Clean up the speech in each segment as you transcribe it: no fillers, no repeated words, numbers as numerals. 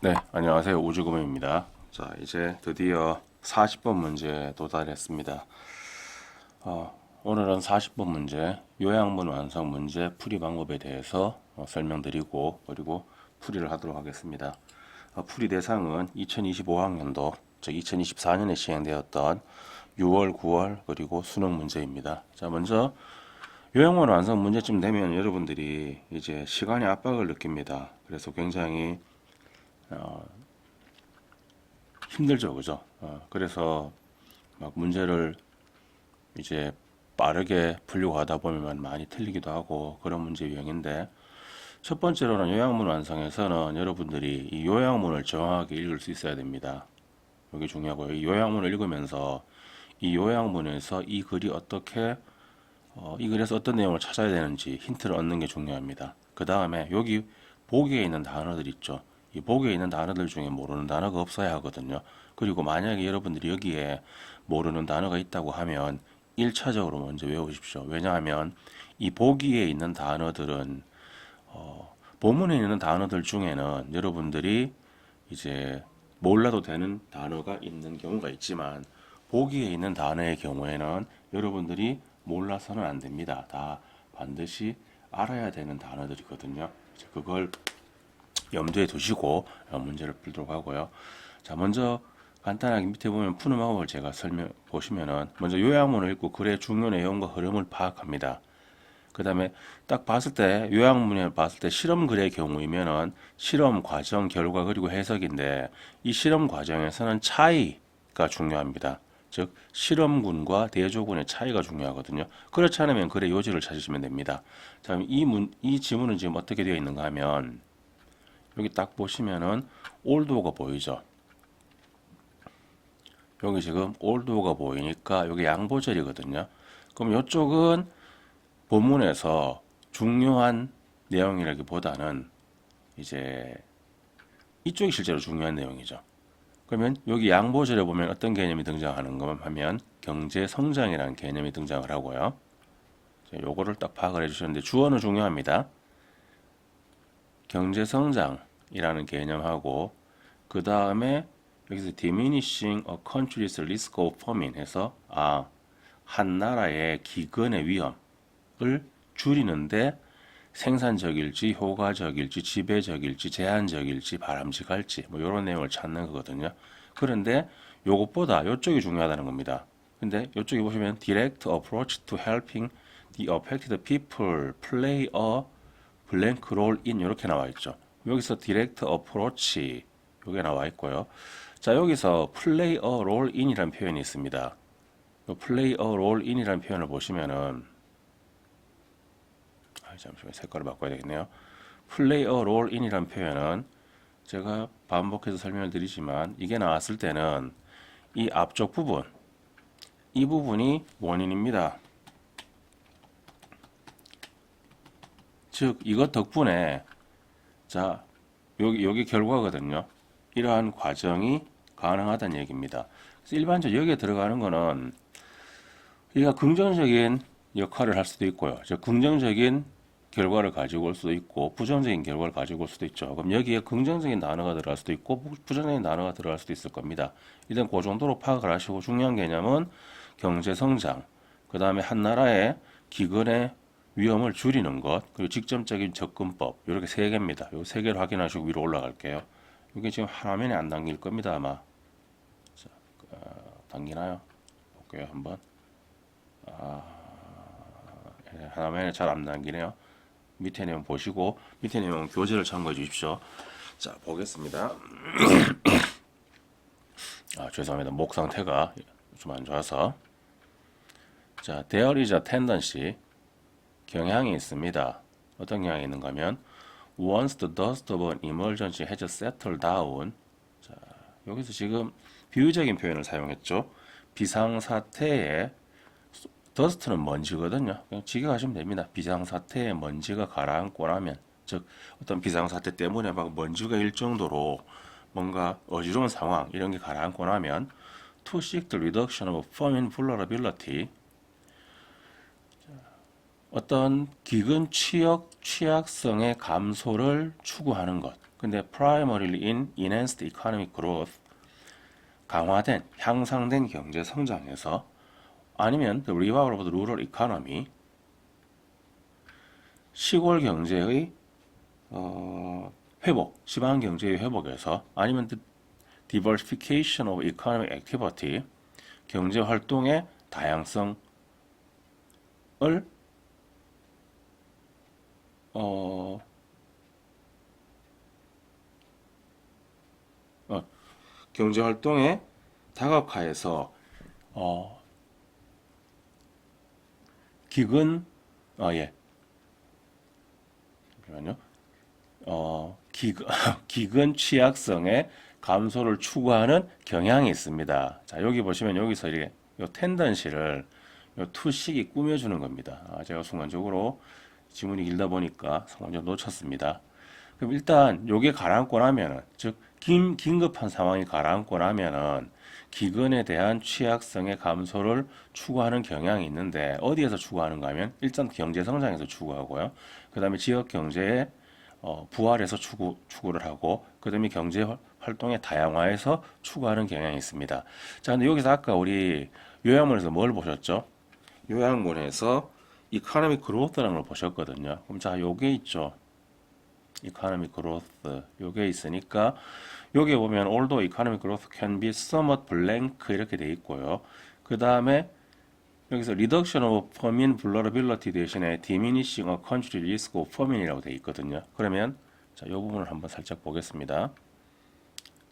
네, 안녕하세요. 우주금입니다. 자, 이제 드디어 40번 문제에 도달했습니다. 오늘은 40번 문제, 요양문 완성 문제 풀이 방법에 대해서 설명드리고, 그리고 풀이를 하도록 하겠습니다. 풀이 대상은 2025학년도, 즉 2024년에 시행되었던 6월, 9월, 그리고 수능 문제입니다. 자, 먼저 요양문 완성 문제쯤 되면 여러분들이 이제 시간의 압박을 느낍니다. 그래서 굉장히 힘들죠, 그죠? 그래서 막 문제를 이제 빠르게 풀려고 하다 보면 많이 틀리기도 하고 그런 문제 유형인데, 첫 번째로는 요양문 완성에서는 여러분들이 이 요양문을 정확하게 읽을 수 있어야 됩니다. 이게 중요하고요. 이 요양문을 읽으면서 이 요양문에서 이 글이 어떻게 이 글에서 어떤 내용을 찾아야 되는지 힌트를 얻는 게 중요합니다. 그 다음에 여기 보기에 있는 단어들 있죠. 이 보기에 있는 단어들 중에 모르는 단어가 없어야 하거든요. 그리고 만약에 여러분들이 여기에 모르는 단어가 있다고 하면 1차적으로 먼저 외우십시오. 왜냐하면 이 보기에 있는 단어들은 본문에 있는 단어들 중에는 여러분들이 이제 몰라도 되는 단어가 있는 경우가 있지만, 보기에 있는 단어의 경우에는 여러분들이 몰라서는 안 됩니다. 다 반드시 알아야 되는 단어들이거든요. 그걸 염두에 두시고 문제를 풀도록 하고요. 자, 먼저 간단하게 밑에 보면 푸는 방법을 제가 보시면은, 먼저 요약문을 읽고 글의 중요 내용과 흐름을 파악합니다. 그 다음에 딱 봤을 때, 요약문을 봤을 때 실험 글의 경우이면은 실험 과정, 결과, 그리고 해석인데, 이 실험 과정에서는 차이가 중요합니다. 즉 실험군과 대조군의 차이가 중요하거든요. 그렇지 않으면 글의 요지를 찾으시면 됩니다. 자, 이 지문은 지금 어떻게 되어 있는가 하면, 여기 딱 보시면은 올드가 보이죠. 여기 지금 올드가 보이니까 여기 양보절이거든요. 그럼 이쪽은 본문에서 중요한 내용이라기보다는 이제 이쪽이 실제로 중요한 내용이죠. 그러면 여기 양보절에 보면 어떤 개념이 등장하는 가 하면 경제 성장이라는 개념이 등장을 하고요. 요거를 딱 파악을 해주셨는데, 주어는 중요합니다. 경제 성장이라는 개념하고, 그 다음에 여기서 diminishing a country's risk of famine 해서 한 나라의 기근의 위험을 줄이는데 생산적일지 효과적일지 지배적일지 제한적일지 바람직할지 뭐 이런 내용을 찾는 거거든요. 그런데 요것보다 요쪽이 중요하다는 겁니다. 근데 요쪽에 보시면 direct approach to helping the affected people play a blank role in 이렇게 나와 있죠. 여기서 direct approach 요게 나와 있고요. 자, 여기서 play a role in이라는 표현이 있습니다. play a role in이라는 표현을 보시면은, 잠시만 색깔을 바꿔야 되겠네요. play a role in이라는 표현은 제가 반복해서 설명을 드리지만, 이게 나왔을 때는 이 앞쪽 부분, 이 부분이 원인입니다. 즉 이것 덕분에, 자, 여기 결과거든요. 이러한 과정이 가능하다는 얘기입니다. 그래서 일반적으로 여기에 들어가는 거는 우리가 긍정적인 역할을 할 수도 있고요. 즉 긍정적인 결과를 가지고 올 수도 있고 부정적인 결과를 가지고 올 수도 있죠. 그럼 여기에 긍정적인 단어가 들어갈 수도 있고 부정적인 단어가 들어갈 수도 있을 겁니다. 일단 그 정도로 파악을 하시고, 중요한 개념은 경제 성장, 그 다음에 한 나라의 기근의 위험을 줄이는 것, 그리고 직접적인 접근법, 이렇게 세 개입니다. 이 세 개를 확인하시고 위로 올라갈게요. 이게 지금 화면에 안 담길 겁니다, 아마. 자, 당기나요? 볼게요, 한번. 화면에 잘 안 담기네요. 밑에 내용 보시고, 밑에 내용 교재를 참고해 주십시오. 자, 보겠습니다. 죄송합니다. 목 상태가 좀 안 좋아서. 자, there is a tendency, 경향이 있습니다. 어떤 경향이 있는가 하면, once the dust of an emergency has settled down. 자, 여기서 지금 비유적인 표현을 사용했죠. 비상사태에, 더스트는 먼지거든요. 그냥 직역하시면 됩니다. 비상사태에 먼지가 가라앉고 나면, 즉 어떤 비상사태 때문에 막 먼지가 일 정도로 뭔가 어지러운 상황 이런 게 가라앉고 나면, to seek the reduction of famine vulnerability, 어떤 기근 취약성의 감소를 추구하는 것. 근데 primarily in enhanced economic growth, 강화된, 향상된 경제 성장에서, 아니면 the revival of the rural economy, 시골 경제의 회복, 지방 경제의 회복에서, 아니면 the diversification of economic activity, 경제 활동의 다양성을 어, 경제 활동의 다각화에서 어, 기근 예 잠시만요. 기근 기근 취약성의 감소를 추구하는 경향이 있습니다. 자, 여기 보시면 여기서 이게 요 텐던시를 요 투식이 꾸며주는 겁니다. 제가 순간적으로 지문이 길다 보니까 순간적으로 놓쳤습니다. 그럼 일단 요게 가라앉고 나면은, 즉 긴급한 상황이 가라앉고 나면은 기근에 대한 취약성의 감소를 추구하는 경향이 있는데, 어디에서 추구하는가 하면 일단 경제 성장에서 추구하고요. 그 다음에 지역 경제의 부활에서 추구를 하고, 그 다음에 경제 활동의 다양화에서 추구하는 경향이 있습니다. 자, 근데 여기서 아까 우리 요약문에서 뭘 보셨죠? 요약문에서 이코노믹 그로스라는 걸 보셨거든요. 그럼 자, 요게 있죠. economic growth 요게 있으니까, 여기 보면 although economic growth can be somewhat blank 이렇게 돼 있고요. 그 다음에 여기서 reduction of famine vulnerability 대신에 diminishing a country risk of famine이라고 돼 있거든요. 그러면 자, 이 부분을 한번 살짝 보겠습니다.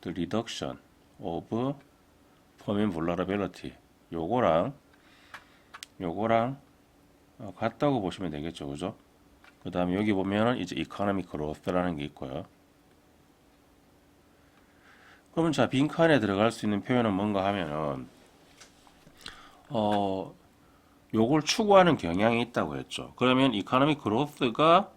The reduction of famine vulnerability 요거랑 같다고 보시면 되겠죠, 그죠? 그 다음에 여기 보면은 이제 economic growth라는 게 있고요. 그러면 자, 빈칸에 들어갈 수 있는 표현은 뭔가 하면은 요걸 추구하는 경향이 있다고 했죠. 그러면 economic growth가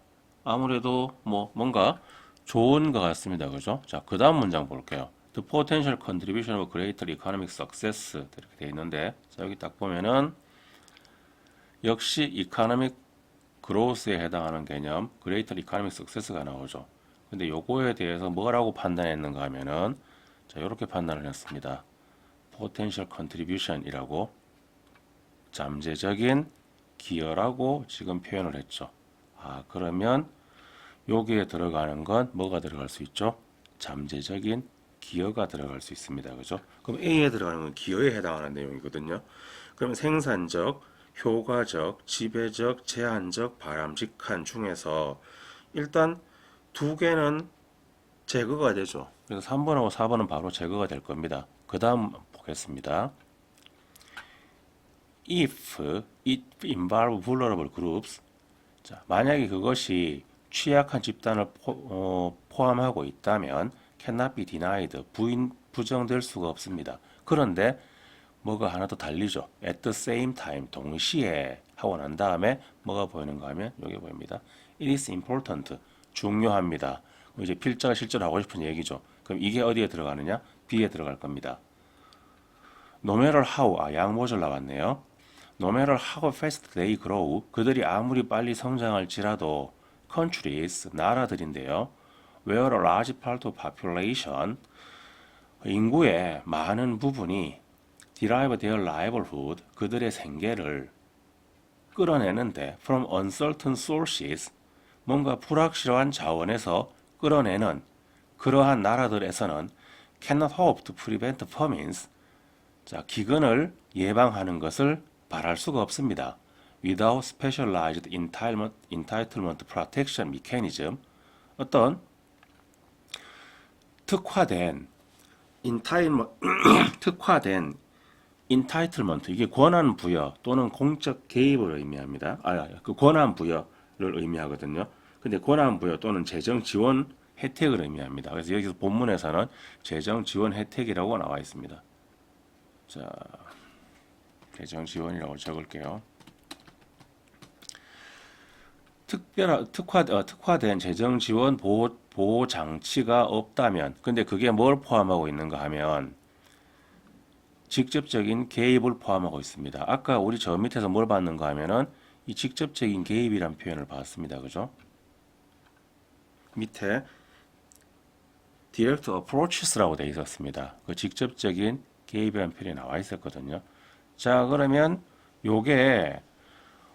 아무래도 뭔가 좋은 것 같습니다. 그죠? 자, 그 다음 문장 볼게요. The potential contribution of greater economic success 이렇게 돼 있는데, 자, 여기 딱 보면은 역시 economic growth에 해당하는 개념 greater economic success가 나오죠. 근데 요거에 대해서 뭐라고 판단했는가 하면은, 자, 이렇게 판단을 했습니다. potential contribution이라고 잠재적인 기여라고 지금 표현을 했죠. 그러면 여기에 들어가는 건 뭐가 들어갈 수 있죠? 잠재적인 기여가 들어갈 수 있습니다. 그죠? 그럼 A에 들어가는 건 기여에 해당하는 내용이거든요. 그럼 생산적, 효과적, 지배적, 제한적, 바람직한 중에서 일단 두 개는 제거가 되죠. 그래서 3번하고 4번은 바로 제거가 될 겁니다. 그 다음 보겠습니다. If it involve vulnerable groups, 자, 만약에 그것이 취약한 집단을 포함하고 있다면 cannot be denied, 부정될 수가 없습니다. 그런데 뭐가 하나 더 달리죠. at the same time, 동시에 하고 난 다음에 뭐가 보이는가 하면 여기 보입니다. It is important, 중요합니다. 이제 필자가 실제로 하고 싶은 얘기죠. 그럼 이게 어디에 들어가느냐? B에 들어갈 겁니다. No matter how, 양모절 나왔네요. No matter how fast they grow, 그들이 아무리 빨리 성장할지라도 countries, 나라들인데요. Where a large part of population, 인구의 많은 부분이 derive their livelihood, 그들의 생계를 끌어내는데 from uncertain sources, 뭔가 불확실한 자원에서 끌어내는 그러한 나라들에서는 cannot hope to prevent famines, 자, 기근을 예방하는 것을 바랄 수가 없습니다. Without specialized entitlement protection mechanism, 어떤 특화된 특화된 entitlement, 이게 권한 부여 또는 공적 개입을 의미합니다. 그 권한 부여를 의미하거든요. 근데 권한 부여 또는 재정 지원 혜택을 의미합니다. 그래서 여기서 본문에서는 재정 지원 혜택이라고 나와 있습니다. 자, 재정 지원이라고 적을게요. 특화된 재정 지원 보호 장치가 없다면, 근데 그게 뭘 포함하고 있는가 하면 직접적인 개입을 포함하고 있습니다. 아까 우리 저 밑에서 뭘 봤는가 하면은 이 직접적인 개입이란 표현을 봤습니다. 그죠? 밑에 direct approaches라고 되어 있었습니다. 그 직접적인 개입이라는 표현이 나와 있었거든요. 자, 그러면 요게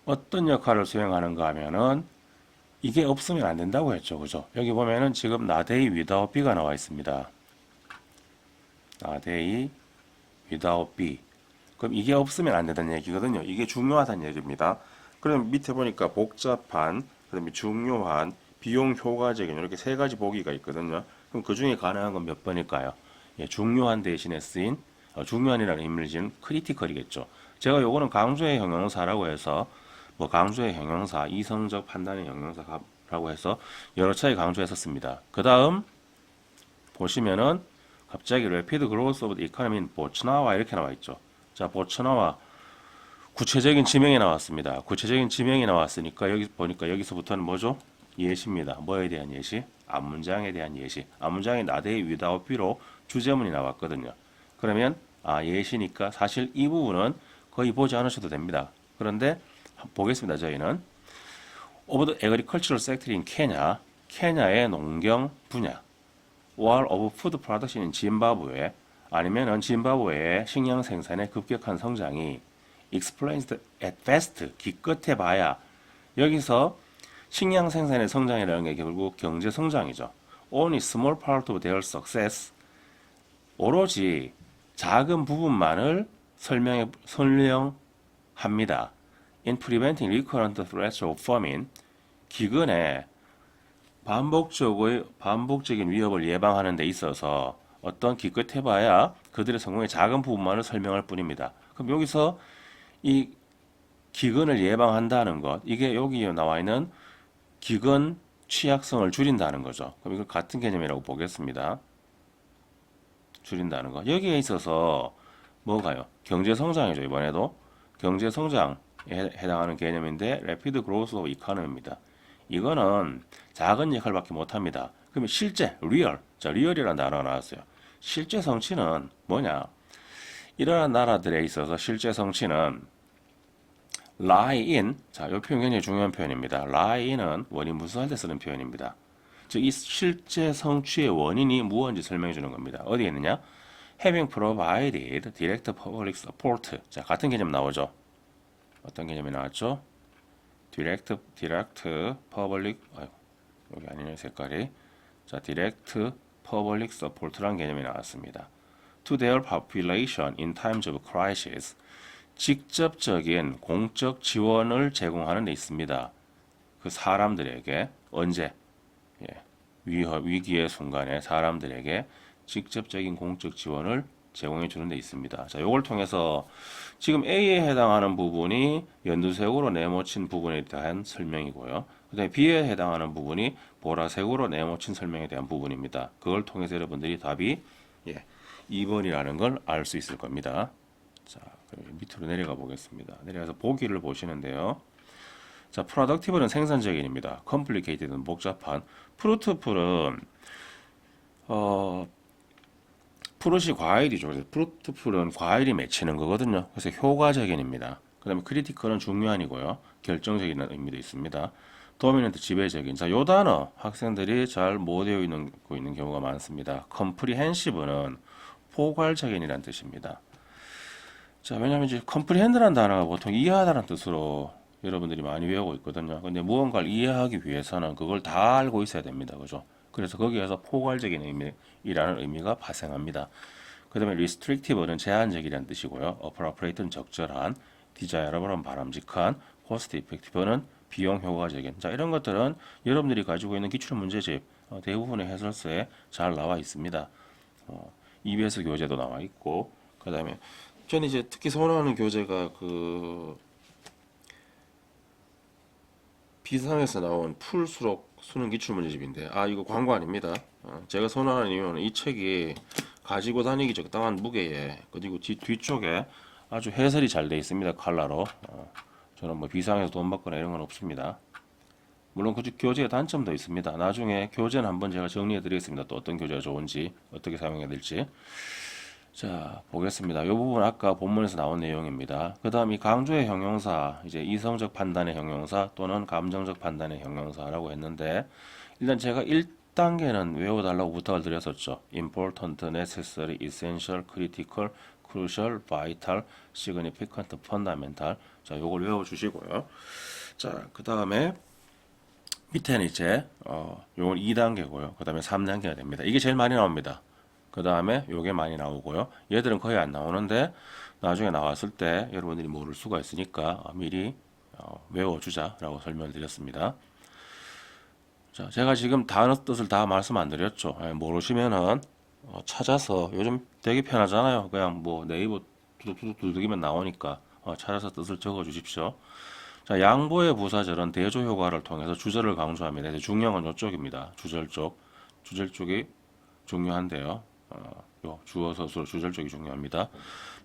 어떤 역할을 수행하는가 하면은 이게 없으면 안 된다고 했죠. 그죠? 여기 보면은 지금 not A without B가 나와 있습니다. not A without B. 그럼 이게 없으면 안 된다는 얘기거든요. 이게 중요하다는 얘기입니다. 그럼 밑에 보니까 복잡한, 그다음에 중요한, 비용 효과적인 이렇게 세 가지 보기가 있거든요. 그럼 그 중에 가능한 건 몇 번일까요? 예, 중요한 대신에 쓰인 중요한이라는 의미를 지닌 크리티컬이겠죠. 제가 요거는 강조의 형용사라고 해서 뭐 강조의 형용사, 이성적 판단의 형용사라고 해서 여러 차례 강조했었습니다. 그 다음 보시면은 갑자기 Rapid Growth of the Economy in 보츠나와 이렇게 나와 있죠. 자, 보츠나와 구체적인 지명이 나왔습니다. 구체적인 지명이 나왔으니까 여기 보니까 여기서부터는 뭐죠? 예시입니다. 뭐에 대한 예시? 앞문장에 대한 예시. 앞문장에 not A without B로 주제문이 나왔거든요. 그러면 예시니까 사실 이 부분은 거의 보지 않으셔도 됩니다. 그런데 보겠습니다. 저희는 of the agricultural sector in Kenya, 케냐의 농경 분야, or of food production in Zimbabwe, 아니면은 짐바브웨의 식량 생산의 급격한 성장이 explains at best, 기껏해 봐야 여기서 식량 생산의 성장이라는 게 결국 경제 성장이죠. Only small part of their success, 오로지 작은 부분만을 설명합니다. In preventing recurrent threats of famine, 기근의 반복적인 위협을 예방하는 데 있어서 어떤 기껏해봐야 그들의 성공의 작은 부분만을 설명할 뿐입니다. 그럼 여기서 이 기근을 예방한다는 것, 이게 여기 나와 있는 기근 취약성을 줄인다는 거죠. 그럼 이걸 같은 개념이라고 보겠습니다. 줄인다는 거. 여기에 있어서 뭐가요? 경제 성장이죠. 이번에도 경제 성장에 해당하는 개념인데 rapid growth of economy입니다. 이거는 작은 역할밖에 못합니다. 그러면 실제 real, 자 real이라는 단어가 나왔어요. 실제 성취는 뭐냐? 이러한 나라들에 있어서 실제 성취는 lie in, 자, 이 표현 굉장히 중요한 표현입니다. lie in은 원인 무수할 때 쓰는 표현입니다. 즉, 이 실제 성취의 원인이 무엇인지 설명해 주는 겁니다. 어디에 있느냐? Having provided direct public support. 자, 같은 개념 나오죠? 어떤 개념이 나왔죠? direct public, 여기 아니네, 색깔이. 자, direct public support라는 개념이 나왔습니다. To their population in times of crisis. 직접적인 공적 지원을 제공하는 데 있습니다. 그 사람들에게 언제 위기의 순간에 사람들에게 직접적인 공적 지원을 제공해 주는 데 있습니다. 자, 요걸 통해서 지금 A에 해당하는 부분이 연두색으로 네모친 부분에 대한 설명이고요. 그다음에 B에 해당하는 부분이 보라색으로 네모친 설명에 대한 부분입니다. 그걸 통해서 여러분들이 답이 2번이라는 걸 알 수 있을 겁니다. 자, 그럼 밑으로 내려가 보겠습니다. 내려가서 보기를 보시는데요. 자, productive는 생산적인입니다. complicated는 복잡한. fruitful은 프루시 과일이죠. 그래서 fruitful은 과일이 맺히는 거거든요. 그래서 효과적인입니다. 그 다음에 critical은 중요한이고요. 결정적인 의미도 있습니다. dominant 지배적인. 자, 요 단어 학생들이 잘 못 외우고 있는 경우가 많습니다. comprehensive는 포괄적인이라는 뜻입니다. 자, 왜냐면 이제 comprehend라는 단어가 보통 이해하다는 뜻으로 여러분들이 많이 외우고 있거든요. 근데 무언가를 이해하기 위해서는 그걸 다 알고 있어야 됩니다. 그죠? 그래서 거기에서 포괄적인 의미라는 의미가 발생합니다. 그 다음에 restrictive는 제한적이라는 뜻이고요. appropriate는 적절한, desirable은 바람직한, cost effective는 비용 효과적인. 자, 이런 것들은 여러분들이 가지고 있는 기출 문제집 대부분의 해설서에 잘 나와 있습니다. EBS 교재도 나와 있고, 그 다음에 저는 이제 특히 선호하는 교재가 그 비상에서 나온 풀수록 수능 기출문제집인데, 이거 광고 아닙니다. 제가 선호하는 이유는 이 책이 가지고 다니기 적당한 무게에, 그리고 뒤쪽에 아주 해설이 잘 되어 있습니다. 칼라로. 저는 뭐 비상에서 돈 받거나 이런 건 없습니다. 물론 그 교재의 단점도 있습니다. 나중에 교재는 한번 제가 정리해 드리겠습니다. 또 어떤 교재가 좋은지, 어떻게 사용해야 될지. 자, 보겠습니다. 이 부분 아까 본문에서 나온 내용입니다. 그 다음 이 강조의 형용사, 이제 이성적 판단의 형용사 또는 감정적 판단의 형용사라고 했는데, 일단 제가 단계는 외워달라고 부탁을 드렸었죠. important, necessary, essential, critical, crucial, vital, significant, fundamental. 자, 요걸 외워주시고요. 자, 그 다음에 밑에는 이제 요건 2단계고요. 그 다음에 3단계가 됩니다. 이게 제일 많이 나옵니다. 그 다음에 요게 많이 나오고요. 얘들은 거의 안 나오는데 나중에 나왔을 때 여러분들이 모를 수가 있으니까 미리 외워주자라고 설명을 드렸습니다. 자, 제가 지금 단어 뜻을 다 말씀 안 드렸죠. 모르시면은 찾아서 요즘 되게 편하잖아요. 그냥 뭐 네이버 두둑두둑 두둑이면 나오니까 찾아서 뜻을 적어 주십시오. 자, 양보의 부사절은 대조 효과를 통해서 주절을 강조합니다. 이제 중요한 건 이쪽입니다. 주절 쪽. 주절 쪽이 중요한데요. 요 주어 서술 주절 쪽이 중요합니다.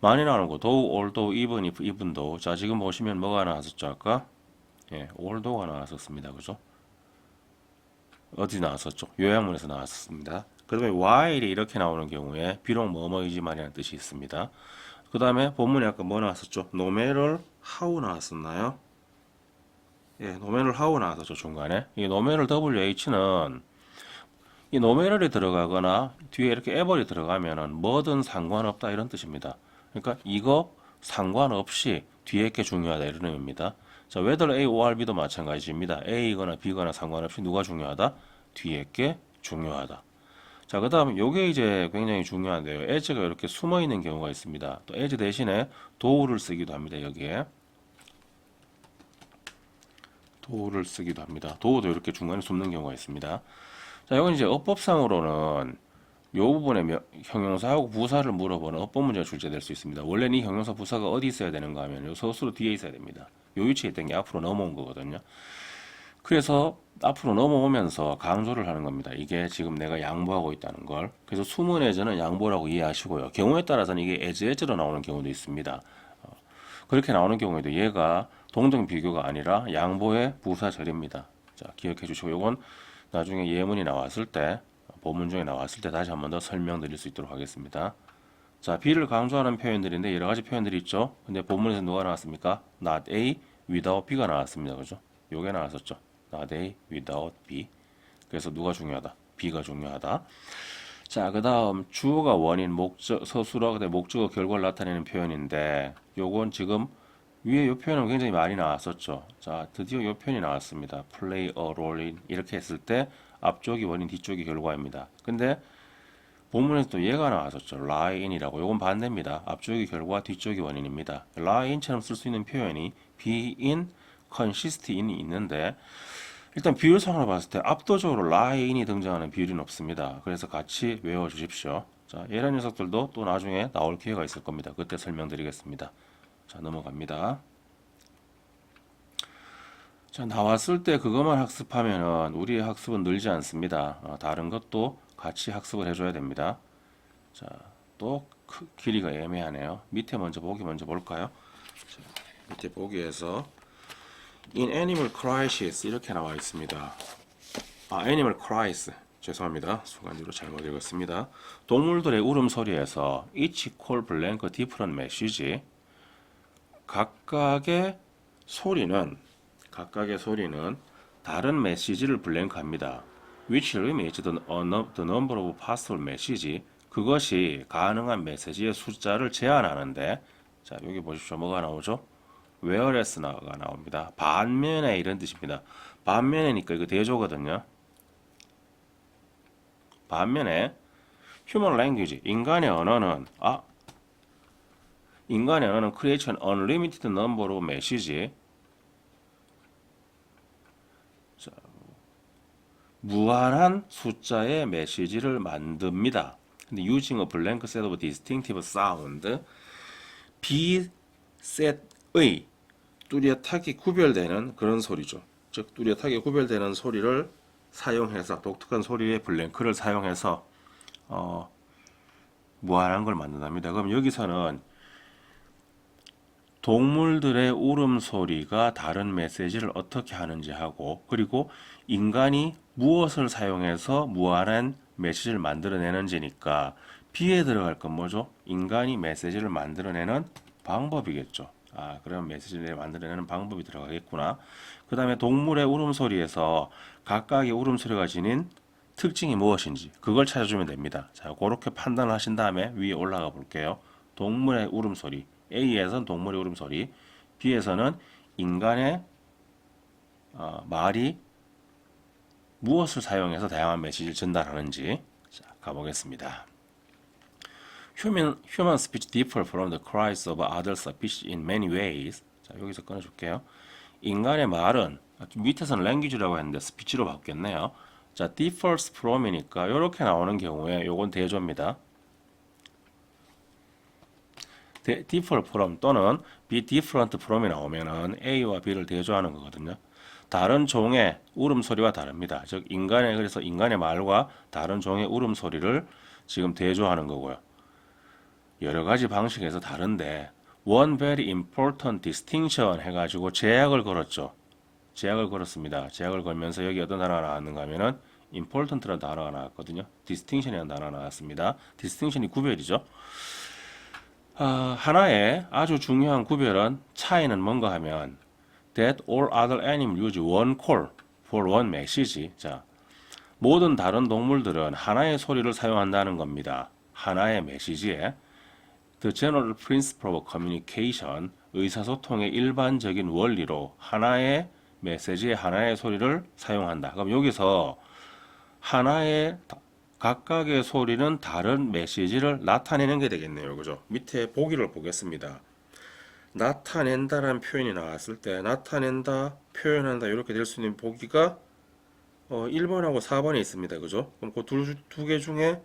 많이 나오는 거 though, although, even if, even though. 자, 지금 보시면 뭐가 나왔었죠? 아까 although가 나왔었습니다. 그죠? 어디 나왔었죠? 요약문에서 나왔었습니다. 그 다음에 while이 이렇게 나오는 경우에 비록 뭐뭐이지만이라는 뜻이 있습니다. 그 다음에 본문에 아까 뭐 나왔었죠? no matter how 나왔었나요? 예, no matter how 나왔었죠, 중간에. 이 no matter WH는 이 no matter이 들어가거나 뒤에 이렇게 ever이 들어가면은 뭐든 상관없다 이런 뜻입니다. 그러니까 이거 상관없이 뒤에 게 중요하다 이런 의미입니다. 자, whether A or B도 마찬가지입니다. A거나 B거나 상관없이 누가 중요하다? 뒤에 게 중요하다. 자, 그 다음 요게 이제 굉장히 중요한데요. as가 이렇게 숨어 있는 경우가 있습니다. 또 as 대신에 do를 쓰기도 합니다. 여기에 do를 쓰기도 합니다. do도 이렇게 중간에 숨는 경우가 있습니다. 자, 이건 이제 어법상으로는 요 부분에 형용사하고 부사를 물어보는 어법 문제가 출제될 수 있습니다. 원래는 이 형용사 부사가 어디 있어야 되는가 하면 요 서술로 뒤에 있어야 됩니다. 요 위치에 있던 게 앞으로 넘어온 거거든요. 그래서 앞으로 넘어오면서 강조를 하는 겁니다. 이게 지금 내가 양보하고 있다는 걸. 그래서 숨은 as는 양보라고 이해하시고요. 경우에 따라서는 이게 as로 나오는 경우도 있습니다. 그렇게 나오는 경우에도 얘가 동등 비교가 아니라 양보의 부사절입니다. 자, 기억해 주시고 요건 나중에 예문이 나왔을 때 본문 중에 나왔을 때 다시 한 번 더 설명드릴 수 있도록 하겠습니다. 자, B를 강조하는 표현들인데 여러 가지 표현들이 있죠. 근데 본문에서 누가 나왔습니까? Not A, without B가 나왔습니다. 그죠? 요게 나왔었죠. Not A, without B. 그래서 누가 중요하다? B가 중요하다. 자, 그 다음 주어가 원인, 목적, 서술어, 그다음에 목적어, 결과를 나타내는 표현인데 요건 지금 위에 요 표현은 굉장히 많이 나왔었죠. 자, 드디어 요 표현이 나왔습니다. play a role in 이렇게 했을 때 앞쪽이 원인, 뒤쪽이 결과입니다. 근데 본문에서 또 얘가 나왔었죠. lie in이라고. 요건 반대입니다. 앞쪽이 결과, 뒤쪽이 원인입니다. lie in처럼 쓸 수 있는 표현이 be in, consist in이 있는데 일단 비율상으로 봤을 때 압도적으로 lie in이 등장하는 비율이 높습니다. 그래서 같이 외워주십시오. 자, 이런 녀석들도 또 나중에 나올 기회가 있을 겁니다. 그때 설명드리겠습니다. 자, 넘어갑니다. 자, 나왔을 때 그것만 학습하면은 우리의 학습은 늘지 않습니다. 다른 것도 같이 학습을 해줘야 됩니다. 자, 또 길이가 애매하네요. 밑에 보기 먼저 볼까요? 자, 밑에 보기에서 In animal crisis 이렇게 나와 있습니다. animal crisis 죄송합니다. 순간적으로 잘못 읽었습니다. 동물들의 울음소리에서 each call blank different message 각각의 소리는 다른 메시지를 블랭크합니다. Which limits the number of possible message 그것이 가능한 메시지의 숫자를 제한하는데 자, 여기 보십시오. 뭐가 나오죠? whereas가 나옵니다. 반면에 이런 뜻입니다. 반면에니까 이거 대조거든요. 반면에 human language 인간의 언어는 creates an unlimited number of message 자, 무한한 숫자의 메시지를 만듭니다. 근데 using a blank set of distinctive sound B set의 뚜렷하게 구별되는 그런 소리죠. 즉 뚜렷하게 구별되는 소리를 사용해서 독특한 소리의 블랭크를 사용해서 무한한 걸 만든답니다. 그럼 여기서는 동물들의 울음소리가 다른 메시지를 어떻게 하는지 하고 그리고 인간이 무엇을 사용해서 무한한 메시지를 만들어내는지니까 B에 들어갈 건 뭐죠? 인간이 메시지를 만들어내는 방법이겠죠. 그럼 메시지를 만들어내는 방법이 들어가겠구나. 그 다음에 동물의 울음소리에서 각각의 울음소리가 지닌 특징이 무엇인지 그걸 찾아주면 됩니다. 자, 그렇게 판단을 하신 다음에 위에 올라가 볼게요. 동물의 울음소리. A에서는 동물의 울음소리, B에서는 인간의 말이 무엇을 사용해서 다양한 메시지를 전달하는지. 자, 가보겠습니다. Human speech differ from the cries of other species in many ways. 자, 여기서 끊어줄게요. 인간의 말은 밑에서는 language라고 했는데 스피치로 바뀌었네요. 자, differs from이니까 이렇게 나오는 경우에 요건 대조입니다. differ from 또는 be different from이 나오면은 A와 B를 대조하는 거거든요. 다른 종의 울음소리와 다릅니다. 즉 그래서 인간의 말과 다른 종의 울음소리를 지금 대조하는 거고요. 여러 가지 방식에서 다른데 one very important distinction 해가지고 제약을 걸었죠. 제약을 걸었습니다. 제약을 걸면서 여기 어떤 단어가 나왔는가 하면은 important라는 단어가 나왔거든요. distinction이라는 단어가 나왔습니다. distinction이 구별이죠. 하나의 아주 중요한 구별은 차이는 뭔가 하면 that all other animals use one call for one message. 자, 모든 다른 동물들은 하나의 소리를 사용한다는 겁니다. 하나의 메시지에 the general principle of communication, 의사소통의 일반적인 원리로 하나의 메시지에 하나의 소리를 사용한다. 그럼 여기서 하나의 각각의 소리는 다른 메시지를 나타내는 게 되겠네요. 그죠? 밑에 보기를 보겠습니다. 나타낸다라는 표현이 나왔을 때 나타낸다, 표현한다 이렇게 될 수 있는 보기가 1번하고 4번에 있습니다. 그죠? 그럼 그 두 개 중에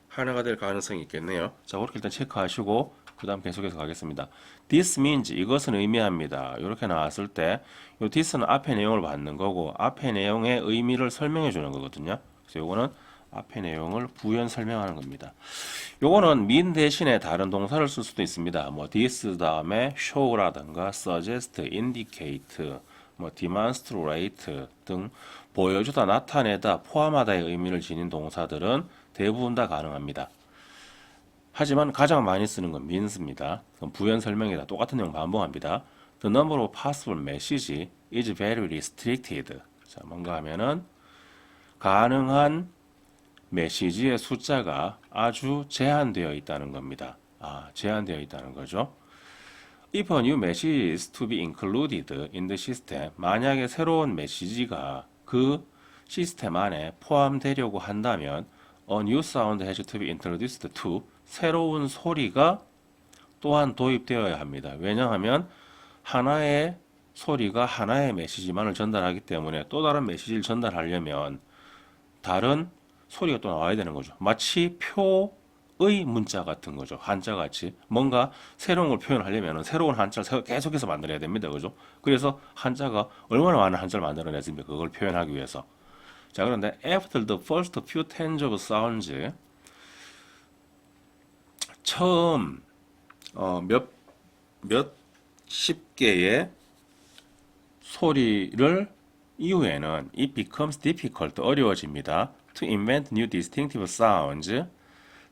하나가 될 가능성이 있겠네요. 자, 그렇게 일단 체크하시고 그 다음 계속해서 가겠습니다. This means 이것은 의미합니다. 이렇게 나왔을 때 이 this는 앞의 내용을 받는 거고 앞의 내용의 의미를 설명해 주는 거거든요. 그래서 요거는 앞의 내용을 부연 설명하는 겁니다. 요거는 mean 대신에 다른 동사를 쓸 수도 있습니다. 뭐 this 다음에 show라든가 suggest, indicate, 뭐 demonstrate 등 보여주다, 나타내다, 포함하다의 의미를 지닌 동사들은 대부분 다 가능합니다. 하지만 가장 많이 쓰는 건 means입니다. 그럼 부연 설명이다. 똑같은 내용 반복합니다. The number of possible message is very restricted. 자, 뭔가 하면은 가능한 메시지의 숫자가 아주 제한되어 있다는 겁니다. 제한되어 있다는 거죠. If a new message is to be included in the system, 만약에 새로운 메시지가 그 시스템 안에 포함되려고 한다면 a new sound has to be introduced to, 새로운 소리가 또한 도입되어야 합니다. 왜냐하면 하나의 소리가 하나의 메시지만을 전달하기 때문에 또 다른 메시지를 전달하려면 다른 소리가 또 나와야 되는 거죠. 마치 표의 문자 같은 거죠. 한자같이 뭔가 새로운 걸 표현하려면 새로운 한자를 계속해서 만들어야 됩니다. 그죠? 그래서 한자가 얼마나 많은 한자를 만들어냈습니까? 그걸 표현하기 위해서. 자, 그런데 after the first few tens of sounds, 처음 몇십 개의 소리를 이후에는 it becomes difficult, 어려워집니다. to invent new distinctive sounds,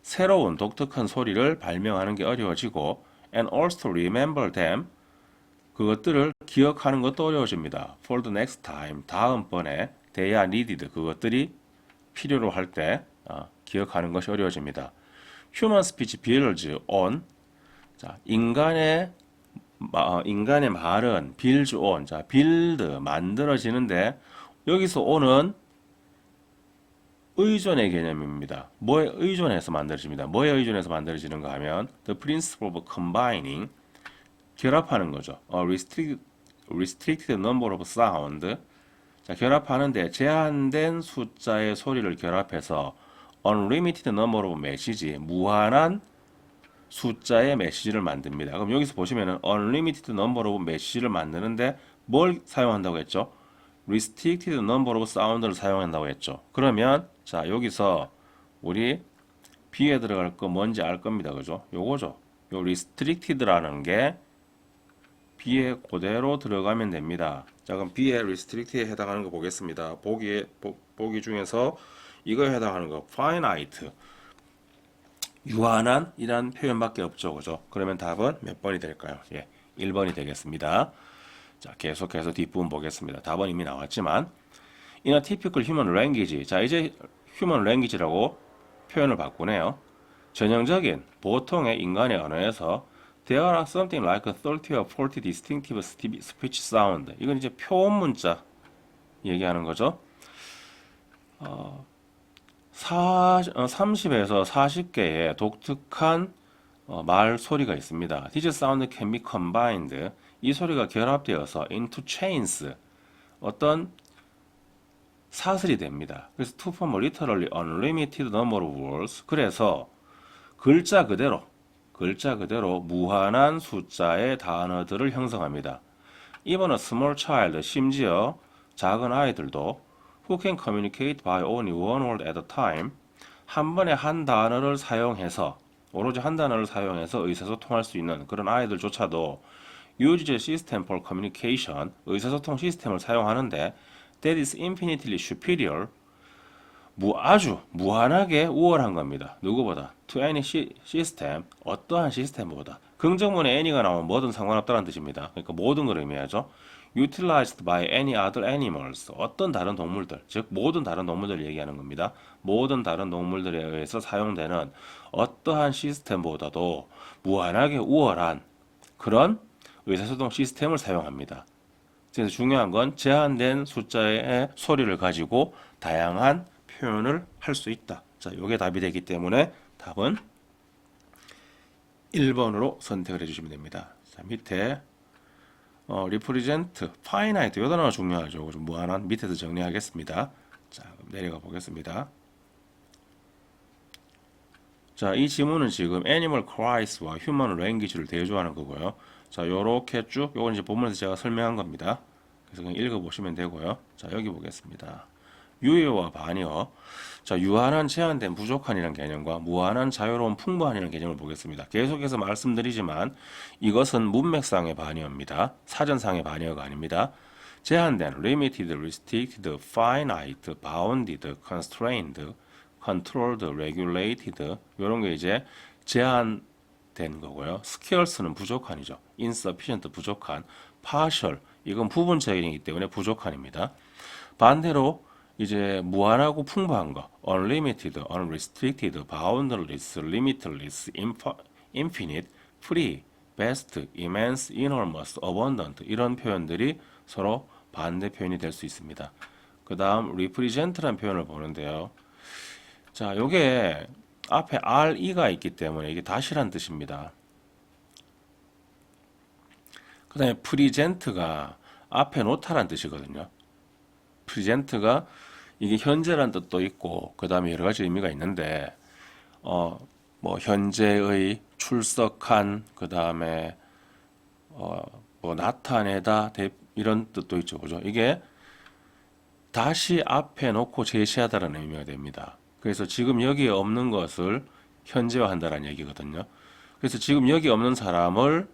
새로운 독특한 소리를 발명하는 게 어려워지고 and also to remember them, 그것들을 기억하는 것도 어려워집니다. for the next time, 다음번에 they are needed, 그것들이 필요로 할 때 기억하는 것이 어려워집니다. human speech builds on, 자, 인간의 말은 builds on, 자, build, 만들어지는데 여기서 on은 의존의 개념입니다. 뭐에 의존해서 만들어집니다. 뭐에 의존해서 만들어지는가 하면 the principle of combining, 결합하는 거죠. restricted number of sound, 자, 결합하는데 제한된 숫자의 소리를 결합해서 unlimited number of message, 무한한 숫자의 메시지를 만듭니다. 그럼 여기서 보시면은 unlimited number of message를 만드는데 뭘 사용한다고 했죠? restricted number of sound를 사용한다고 했죠. 그러면 자, 여기서 우리 B에 들어갈 거 뭔지 알 겁니다. 그죠? 요거죠. 요 restricted라는 게 B에 그대로 들어가면 됩니다. 자, 그럼 B에 restricted에 해당하는 거 보겠습니다. 보기 중에서 이거에 해당하는 거 finite, 유한한 이란 표현밖에 없죠. 그죠? 그러면 답은 몇 번이 될까요? 예, 1번이 되겠습니다. 자, 계속해서 뒷부분 보겠습니다. 답은 이미 나왔지만 in a typical human language, 자, 이제 human language라고 표현을 바꾸네요. 전형적인 보통의 인간의 언어에서 there are something like 30 or 40 distinctive speech sound. 이건 이제 표현 문자 얘기하는 거죠. 30에서 40개의 독특한 말 소리가 있습니다. This sound can be combined. 이 소리가 결합되어서 into chains. 어떤 사슬이 됩니다. 그래서 to form literally unlimited number of words. 그래서 글자 그대로 무한한 숫자의 단어들을 형성합니다. Even a small child, 심지어 작은 아이들도 who can communicate by only one word at a time, 한 번에 한 단어를 사용해서 오로지 한 단어를 사용해서 의사소통할 수 있는 그런 아이들조차도 use the system for communication, 의사소통 시스템을 사용하는데 that is infinitely superior, 아주 무한하게 우월한 겁니다. 누구보다? To any system, 어떠한 시스템보다. 긍정문에 any가 나오면 뭐든 상관없다는 뜻입니다. 그러니까 모든 걸 의미하죠. Utilized by any other animals, 어떤 다른 동물들, 즉 모든 다른 동물들을 얘기하는 겁니다. 모든 다른 동물들에 의해서 사용되는 어떠한 시스템보다도 무한하게 우월한 그런 의사소통 시스템을 사용합니다. 그래서 중요한 건 제한된 숫자의 소리를 가지고 다양한 표현을 할 수 있다. 자, 이게 답이 되기 때문에 답은 1번으로 선택을 해주시면 됩니다. 자, 밑에 represent, finite, 이 단어가 중요하죠. 좀 무한한 밑에서 정리하겠습니다. 자, 내려가 보겠습니다. 자, 이 지문은 지금 animal cries와 human language를 대조하는 거고요. 자, 요렇게 쭉, 요건 이제 본문에서 제가 설명한 겁니다. 그래서 그냥 읽어보시면 되고요. 자, 여기 보겠습니다. 유효와 반이어. 자, 유한한, 제한된, 부족한이라는 개념과 무한한, 자유로운, 풍부한이라는 개념을 보겠습니다. 계속해서 말씀드리지만 이것은 문맥상의 반이어입니다. 사전상의 반이어가 아닙니다. 제한된, limited, restricted, finite, bounded, constrained, controlled, regulated 이런 게 이제 제한된 거고요. scarce는 부족한이죠. insufficient, 부족한, partial 이건 부분적이기 때문에 부족한입니다. 반대로 이제 무한하고 풍부한 거, unlimited, unrestricted, boundless, limitless, infinite, free, best, immense, enormous, abundant 이런 표현들이 서로 반대 표현이 될 수 있습니다. 그 다음 represent라는 표현을 보는데요. 자, 요게 앞에 re가 있기 때문에 이게 다시란 뜻입니다. 그 다음에 present가 앞에 놓다란 뜻이거든요. present가 이게 현재란 뜻도 있고 그 다음에 여러 가지 의미가 있는데 뭐 현재의, 출석한, 그 다음에 뭐 나타내다 이런 뜻도 있죠, 그죠? 이게 다시 앞에 놓고 제시하다라는 의미가 됩니다. 그래서 지금 여기에 없는 것을 현재화한다라는 얘기거든요. 그래서 지금 여기 없는 사람을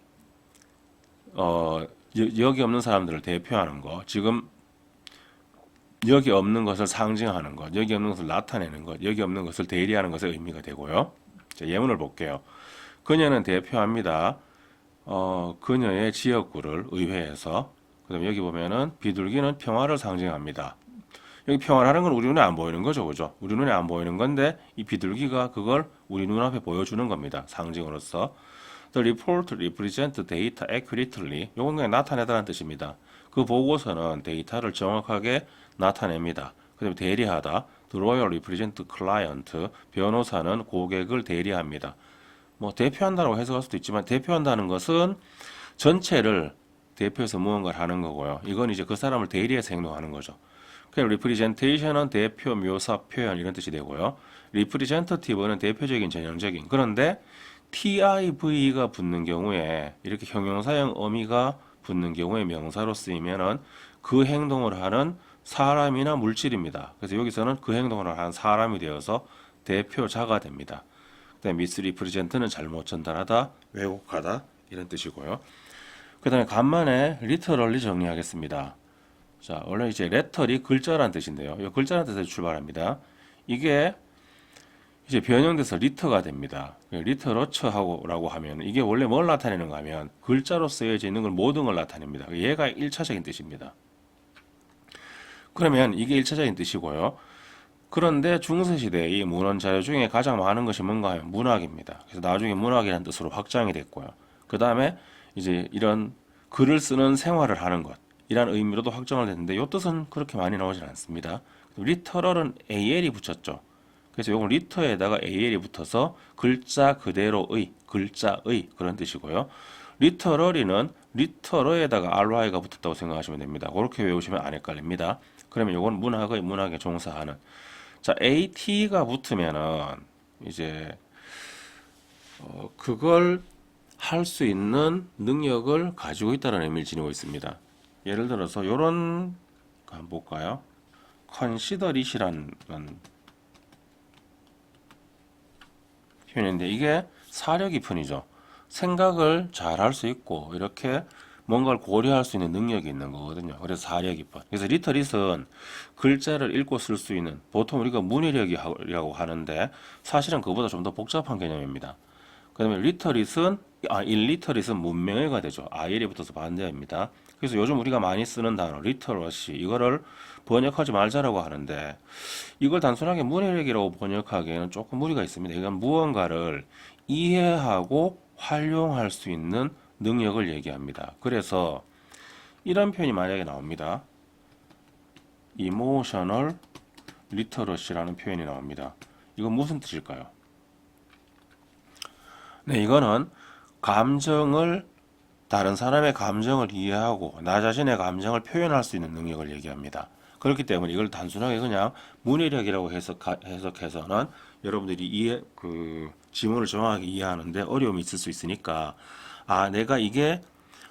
여기 없는 사람들을 대표하는 거, 지금 여기 없는 것을 상징하는 것, 여기 없는 것을 나타내는 것, 여기 없는 것을 대리하는 것의 의미가 되고요. 자, 예문을 볼게요. 그녀는 대표합니다. 그녀의 지역구를 의회에서. 그다음 여기 보면은 비둘기는 평화를 상징합니다. 여기 평화라는 건 우리 눈에 안 보이는 거죠, 그죠? 우리 눈에 안 보이는 건데 이 비둘기가 그걸 우리 눈앞에 보여주는 겁니다. 상징으로서. The report represents data accurately. 이건 그냥 나타내다라는 뜻입니다. 그 보고서는 데이터를 정확하게 나타냅니다. 그다음에 대리하다. The lawyer represents client. 변호사는 고객을 대리합니다. 뭐 대표한다고 해석할 수도 있지만 대표한다는 것은 전체를 대표해서 무언가를 하는 거고요. 이건 이제 그 사람을 대리해서 행동하는 거죠. 그래서 representation은 대표, 묘사, 표현 이런 뜻이 되고요. representative는 대표적인, 전형적인. 그런데 TIV가 붙는 경우에 이렇게 형용사형 어미가 붙는 경우에 명사로 쓰이면은 그 행동을 하는 사람이나 물질입니다. 그래서 여기서는 그 행동을 하는 사람이 되어서 대표자가 됩니다. 그다음에 misrepresent는 잘못 전달하다, 왜곡하다 이런 뜻이고요. 그다음에 간만에 literally 정리하겠습니다. 자, 원래 이제 letter이 글자란 뜻인데요. 이 글자란 뜻에서 출발합니다. 이게 이제 변형돼서 리터가 됩니다. 리터러처라고 하면 이게 원래 뭘 나타내는가 하면 글자로 쓰여져 있는 걸 모든 걸 나타냅니다. 얘가 1차적인 뜻입니다. 그러면 이게 1차적인 뜻이고요. 그런데 중세시대 이 문헌 자료 중에 가장 많은 것이 뭔가 하면 문학입니다. 그래서 나중에 문학이라는 뜻으로 확장이 됐고요. 그 다음에 이제 이런 글을 쓰는 생활을 하는 것, 이란 의미로도 확정을 됐는데 이 뜻은 그렇게 많이 나오진 않습니다. 리터럴은 AL이 붙였죠. 그래서 이건 리터에다가 AL이 붙어서 글자 그대로의, 글자의 그런 뜻이고요. 리터러리는 리터러에다가 RY가 붙었다고 생각하시면 됩니다. 그렇게 외우시면 안 헷갈립니다. 그러면 이건 문학의 문학에 종사하는. 자, AT가 붙으면은 이제 그걸 할 수 있는 능력을 가지고 있다는 의미를 지니고 있습니다. 예를 들어서 요런 거 한번 볼까요? consider it이라는 표현인데 이게 사려 깊은이죠. 생각을 잘 할 수 있고 이렇게 뭔가를 고려할 수 있는 능력이 있는 거거든요. 그래서 사려 깊은. 그래서 리터릿은 글자를 읽고 쓸 수 있는 보통 우리가 문해력이라고 하는데 사실은 그보다 좀 더 복잡한 개념입니다. 그다음에 일리터릿은 문명어가 되죠. IL이 붙어서 반대입니다. 그래서 요즘 우리가 많이 쓰는 단어 리터러시 이거를 번역하지 말자라고 하는데 이걸 단순하게 문해력이라고 번역하기에는 조금 무리가 있습니다. 이건 무언가를 이해하고 활용할 수 있는 능력을 얘기합니다. 그래서 이런 표현이 만약에 나옵니다. emotional literacy라는 표현이 나옵니다. 이건 무슨 뜻일까요? 네, 이거는 감정을 다른 사람의 감정을 이해하고 나 자신의 감정을 표현할 수 있는 능력을 얘기합니다. 그렇기 때문에 이걸 단순하게 그냥 문해력이라고 해석해서는 여러분들이 지문을 정확하게 이해하는데 어려움이 있을 수 있으니까 내가 이게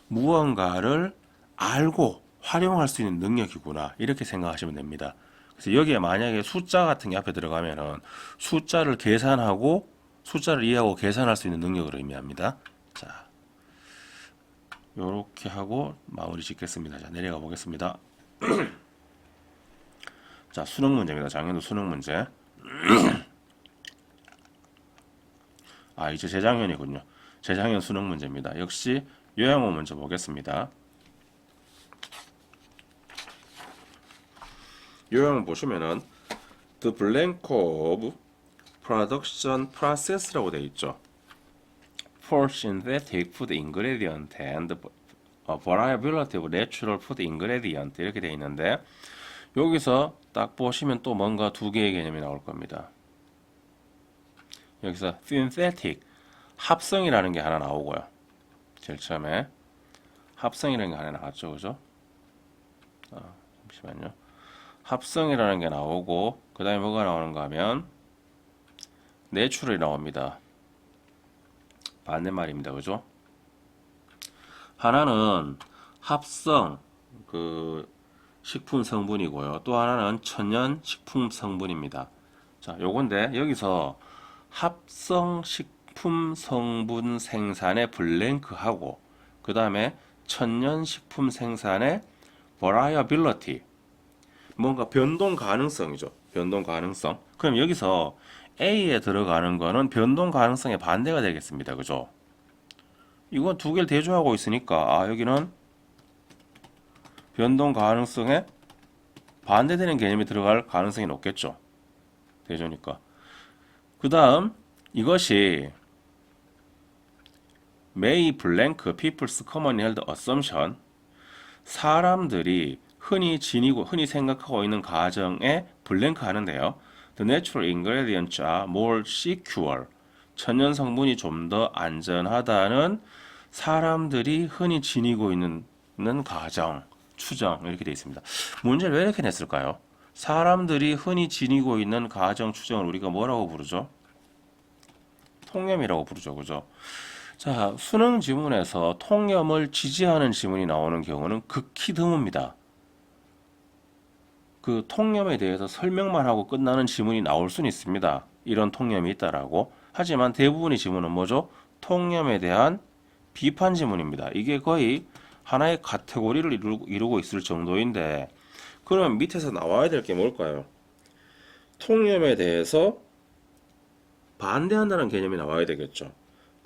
무언가를 알고 활용할 수 있는 능력이구나 이렇게 생각하시면 됩니다. 그래서 여기에 만약에 숫자 같은 게 앞에 들어가면은 숫자를 계산하고 숫자를 이해하고 계산할 수 있는 능력을 의미합니다. 자, 요렇게 하고 마무리 짓겠습니다. 자, 내려가 보겠습니다. 자, 수능 문제입니다. 작년도 수능 문제. 이제 재작년이군요. 재작년 수능 문제입니다. 역시 요양호 먼저 보겠습니다. 요양호 보시면은 The blank of production process라고 되어 있죠. For synthetic food ingredient and variability of natural food ingredient 이렇게 되어 있는데 여기서 딱 보시면 또 뭔가 두 개의 개념이 나올 겁니다. 여기서 synthetic 합성이라는 게 하나 나오고요. 제일 처음에 합성이라는 게 하나 나왔죠, 그죠? 잠시만요. 합성이라는 게 나오고 그 다음에 뭐가 나오는가 하면 내추럴이 나옵니다. 반대말입니다. 그죠? 하나는 합성 식품 성분이고요. 또 하나는 천연 식품 성분입니다. 자, 요건데 여기서 합성 식품 성분 생산의 블랭크하고 그 다음에 천연 식품 생산의 variability 뭔가 변동 가능성이죠. 변동 가능성. 그럼 여기서 A에 들어가는 거는 변동 가능성의 반대가 되겠습니다. 그죠? 이건 두 개를 대조하고 있으니까 여기는 변동 가능성에 반대되는 개념이 들어갈 가능성이 높겠죠. 대조니까. 그 다음 이것이 may blank people's commonly held assumption 사람들이 흔히 생각하고 있는 가정에 블랭크 하는데요. The natural ingredients are more secure. 천연 성분이 좀 더 안전하다는 사람들이 흔히 지니고 있는 가정, 추정 이렇게 되어 있습니다. 문제를 왜 이렇게 냈을까요? 사람들이 흔히 지니고 있는 가정, 추정을 우리가 뭐라고 부르죠? 통념이라고 부르죠. 그죠? 자, 수능 지문에서 통념을 지지하는 지문이 나오는 경우는 극히 드뭅니다. 그 통념에 대해서 설명만 하고 끝나는 지문이 나올 수는 있습니다. 이런 통념이 있다라고. 하지만 대부분의 지문은 뭐죠? 통념에 대한 비판 지문입니다. 이게 거의 하나의 카테고리를 이루고 있을 정도인데 그러면 밑에서 나와야 될 게 뭘까요? 통념에 대해서 반대한다는 개념이 나와야 되겠죠.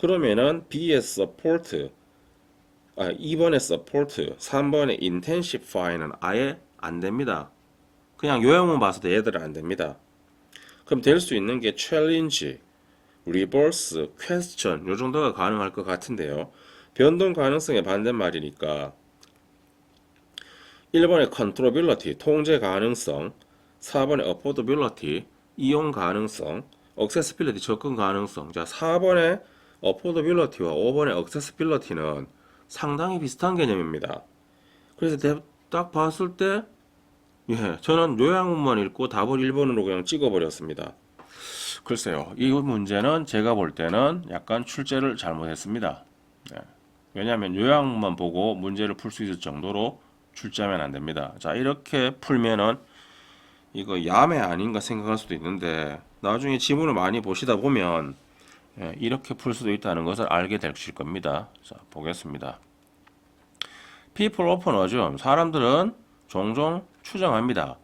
그러면은 B의 support, 2번의 support, 3번의 intensify는 아예 안 됩니다. 그냥 요약만 봐서도 얘들은 안 됩니다. 그럼 될 수 있는 게 challenge, reverse, question 요 정도가 가능할 것 같은데요. 변동 가능성의 반대말이니까 1번의 controllability, 통제 가능성, 4번의 affordability, 이용 가능성, accessibility, 접근 가능성. 자, 4번의 affordability와 5번의 accessibility는 상당히 비슷한 개념입니다. 그래서 딱 봤을 때 저는 요약문만 읽고 답을 1번으로 그냥 찍어버렸습니다. 글쎄요, 이 문제는 제가 볼 때는 약간 출제를 잘못했습니다. 네. 왜냐하면 요약문만 보고 문제를 풀 수 있을 정도로 출제하면 안 됩니다. 자, 이렇게 풀면은 이거 야매 아닌가 생각할 수도 있는데 나중에 지문을 많이 보시다 보면 이렇게 풀 수도 있다는 것을 알게 되실 겁니다. 자, 보겠습니다. People often assume, 사람들은 종종 추정합니다.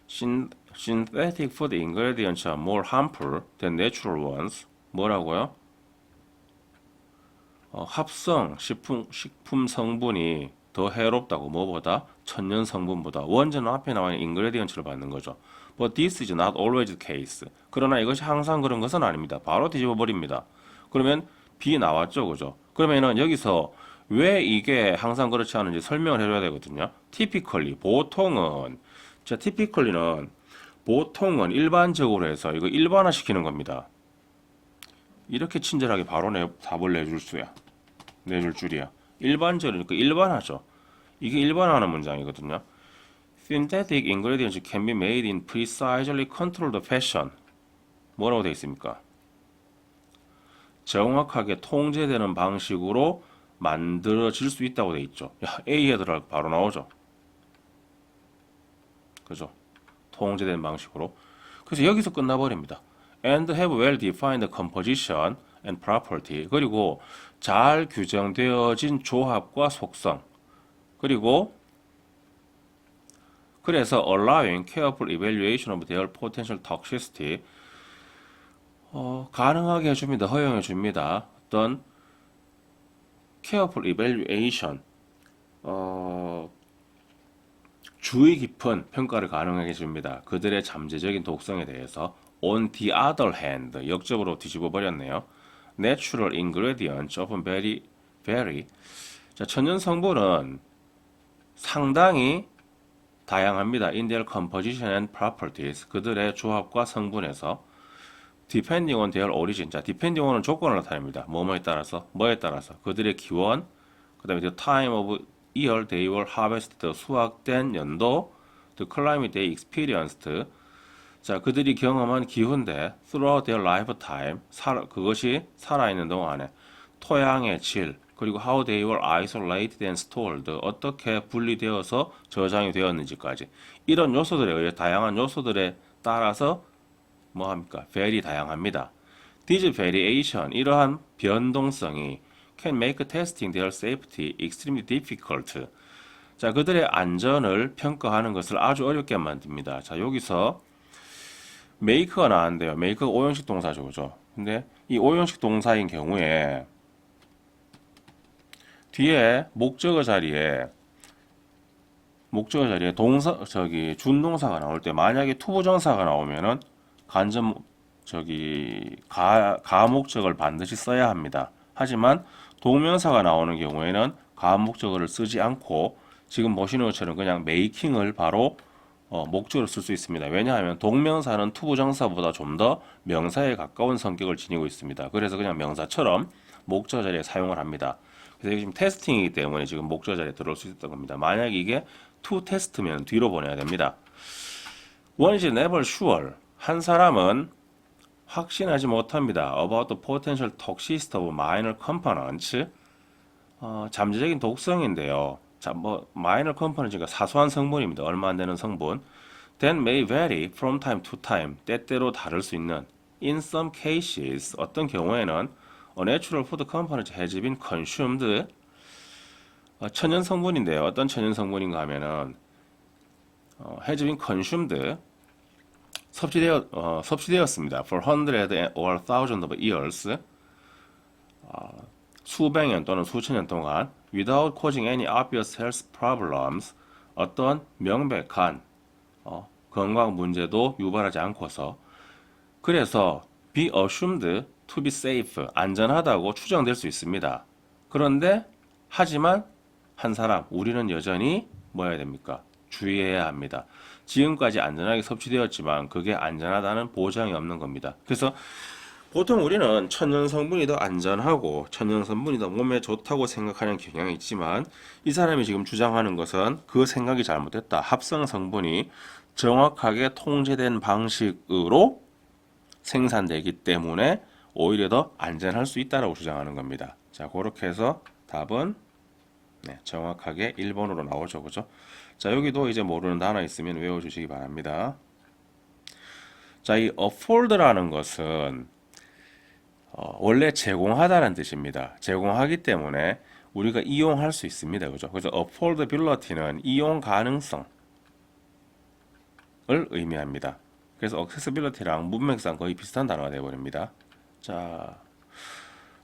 Synthetic food ingredients are more harmful than natural ones. 뭐라고요? 합성 식품 성분이 더 해롭다고. 뭐보다? 천연 성분보다. 원전은 앞에 나와 있는 ingredients를 받는 거죠. But this is not always the case. 그러나 이것이 항상 그런 것은 아닙니다. 바로 뒤집어 버립니다. 그러면 B 나왔죠, 그죠? 그러면은 여기서 왜 이게 항상 그렇지 않은지 설명을 해줘야 되거든요. Typically, 보통은, 자, typically는 보통은 일반적으로 해서 이거 일반화 시키는 겁니다. 이렇게 친절하게 바로 답을 내줄 줄이야. 일반적이니까 일반화죠. 이게 일반화하는 문장이거든요. Synthetic ingredients can be made in precisely controlled fashion. 뭐라고 되어 있습니까? 정확하게 통제되는 방식으로 만들어질 수 있다고 되어 있죠. 야, A에 들어가 바로 나오죠. 그죠? 통제된 방식으로. 그래서 여기서 끝나버립니다. And have well defined composition and property. 그리고 잘 규정되어진 조합과 속성. 그리고 그래서 allowing careful evaluation of their potential toxicity. 가능하게 해줍니다. 허용해 줍니다. 어떤 careful evaluation. 주의 깊은 평가를 가능하게 해줍니다. 그들의 잠재적인 독성에 대해서. On the other hand, 역적으로 뒤집어 버렸네요. Natural ingredients often vary. 자, 천연 성분은 상당히 다양합니다. In their composition and properties. 그들의 조합과 성분에서. Depending on their origin. 자, depending on은 조건을 나타냅니다. 뭐뭐에 따라서, 뭐에 따라서. 그들의 기원, 그 다음에 the time of year they were harvested. 수확된 연도, the climate they experienced. 자, 그들이 경험한 기후인데 throughout their lifetime, 그것이 살아있는 동안에 토양의 질, 그리고 how they were isolated and stored, 어떻게 분리되어서 저장이 되었는지까지. 이런 요소들에 의해 다양한 요소들에 따라서 뭐합니까? vary 다양합니다. This variation, 이러한 변동성이 can make testing their safety extremely difficult. 자, 그들의 안전을 평가하는 것을 아주 어렵게 만듭니다. 자, 여기서 make가 나왔는데요. make가 오형식 동사죠, 그죠? 근데 이 오형식 동사인 경우에 뒤에 목적어 자리에 준동사가 나올 때 만약에 투부정사가 나오면은 가목적을 반드시 써야 합니다. 하지만 동명사가 나오는 경우에는 가목적어를 쓰지 않고 지금 보시는 것처럼 그냥 making을 바로 목적으로 쓸 수 있습니다. 왜냐하면 동명사는 투부정사보다 좀 더 명사에 가까운 성격을 지니고 있습니다. 그래서 그냥 명사처럼 목적어 자리에 사용을 합니다. 그래서 이게 지금 테스팅이기 때문에 지금 목적어 자리에 들어올 수 있었던 겁니다. 만약 이게 to test면 뒤로 보내야 됩니다. One is never sure. 한 사람은 확신하지 못합니다. About the potential toxicity of minor components. 잠재적인 독성인데요. 자, minor components가 사소한 성분입니다. 얼마 안 되는 성분. That may vary from time to time. 때때로 다를 수 있는. In some cases, 어떤 경우에는 a natural food component has been consumed. 천연 성분인데요. 어떤 천연 성분인가 하면은 has been consumed. 섭취되었습니다. For hundred or thousand of years. 수백 년 또는 수천 년 동안 without causing any obvious health problems. 어떤 명백한 건강 문제도 유발하지 않고서 그래서 be assumed to be safe, 안전하다고 추정될 수 있습니다. 그런데 하지만 한 사람, 우리는 여전히 뭐 해야 됩니까? 주의해야 합니다. 지금까지 안전하게 섭취되었지만 그게 안전하다는 보장이 없는 겁니다. 그래서 보통 우리는 천연 성분이 더 안전하고 천연 성분이 더 몸에 좋다고 생각하는 경향이 있지만 이 사람이 지금 주장하는 것은 그 생각이 잘못됐다. 합성 성분이 정확하게 통제된 방식으로 생산되기 때문에 오히려 더 안전할 수 있다고 주장하는 겁니다. 자, 그렇게 해서 답은 네, 정확하게 1번으로 나오죠. 그죠? 자, 여기도 이제 모르는 단어 있으면 외워주시기 바랍니다. 자, 이 afford라는 것은 원래 제공하다는 뜻입니다. 제공하기 때문에 우리가 이용할 수 있습니다. 그죠? 그래서 affordability는 이용 가능성을 의미합니다. 그래서 accessibility랑 문맥상 거의 비슷한 단어가 되어버립니다. 자,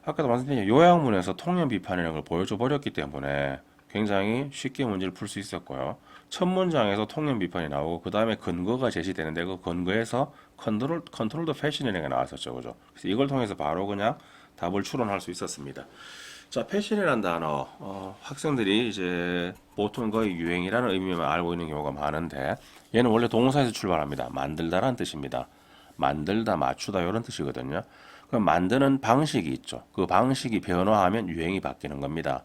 아까도 말씀드린 요약문에서 통념 비판이라는 걸 보여줘 버렸기 때문에 굉장히 쉽게 문제를 풀 수 있었고요. 첫 문장에서 통념 비판이 나오고 그 다음에 근거가 제시되는데 그 근거에서 컨트롤 패션이라는 게 나왔었죠. 그죠? 그래서 이걸 통해서 바로 그냥 답을 추론할 수 있었습니다. 자, 패션이라는 단어, 학생들이 이제 보통 거의 유행이라는 의미만 알고 있는 경우가 많은데 얘는 원래 동사에서 출발합니다. 만들다라는 뜻입니다. 만들다, 맞추다 이런 뜻이거든요. 그럼 만드는 방식이 있죠. 그 방식이 변화하면 유행이 바뀌는 겁니다.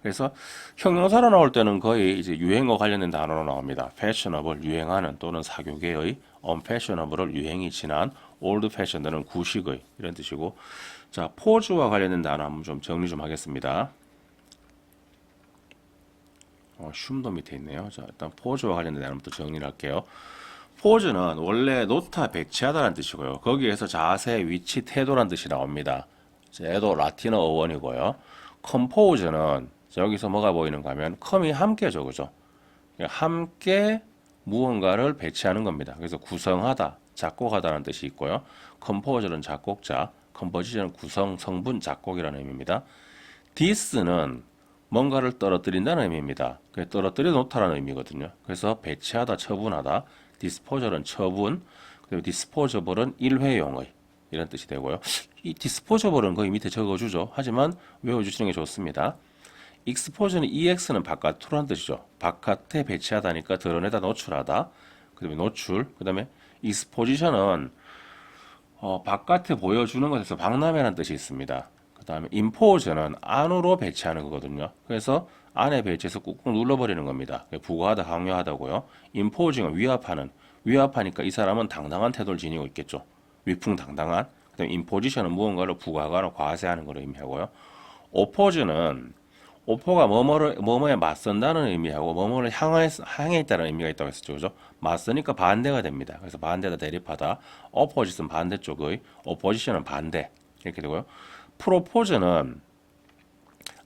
그래서 형용사로 나올 때는 거의 이제 유행어 관련된 단어로 나옵니다. fashionable, 유행하는 또는 사교계의, unfashionable을 유행이 지난, old fashioned는 구식의 이런 뜻이고, 자, 포즈와 관련된 단어 한번 좀 정리 좀 하겠습니다. 쉼도 밑에 있네요. 자, 일단 포즈와 관련된 단어부터 정리를 할게요. 포즈는 원래 놓다, 배치하다라는 뜻이고요. 거기에서 자세, 위치, 태도라는 뜻이 나옵니다. 얘도 라틴어 어원이고요. 컴포즈는 여기서 뭐가 보이는가 하면 컴이 함께죠. 그죠? 함께 무언가를 배치하는 겁니다. 그래서 구성하다, 작곡하다라는 뜻이 있고요. 컴포저는 작곡자, 컴포지션은 구성, 성분, 작곡이라는 의미입니다. 디스는 뭔가를 떨어뜨린다는 의미입니다. 떨어뜨려 놓다라는 의미거든요. 그래서 배치하다, 처분하다, 디스포저는 처분, 그리고 디스포저블은 일회용의 이런 뜻이 되고요. 이 디스포저블은 거기 밑에 적어주죠. 하지만 외워주시는 게 좋습니다. 익스포저는 EX는 바깥으로 한 뜻이죠. 바깥에 배치하다니까 드러내다, 노출하다. 그 다음에 노출. 그 다음에 익스포지션은 바깥에 보여주는 것에서 박람회라는 뜻이 있습니다. 그 다음에 임포저는 안으로 배치하는 거거든요. 그래서 안에 배치해서 꾹꾹 눌러버리는 겁니다. 부과하다, 강요하다고요. 임포징은 위압하는. 위압하니까 이 사람은 당당한 태도를 지니고 있겠죠. 위풍당당한. 그 다음에 임포지션은 무언가를 부과하거나 과세하는 걸 의미하고요. 오포즈는 오포가 뭐뭐에 맞선다는 의미하고 뭐뭐를 향해 있다는 의미가 있다고 했었죠. 그죠? 맞서니까 반대가 됩니다. 그래서 반대다, 대립하다. opposite은 반대쪽의, opposition은 반대. 이렇게 되고요. 프로포즈는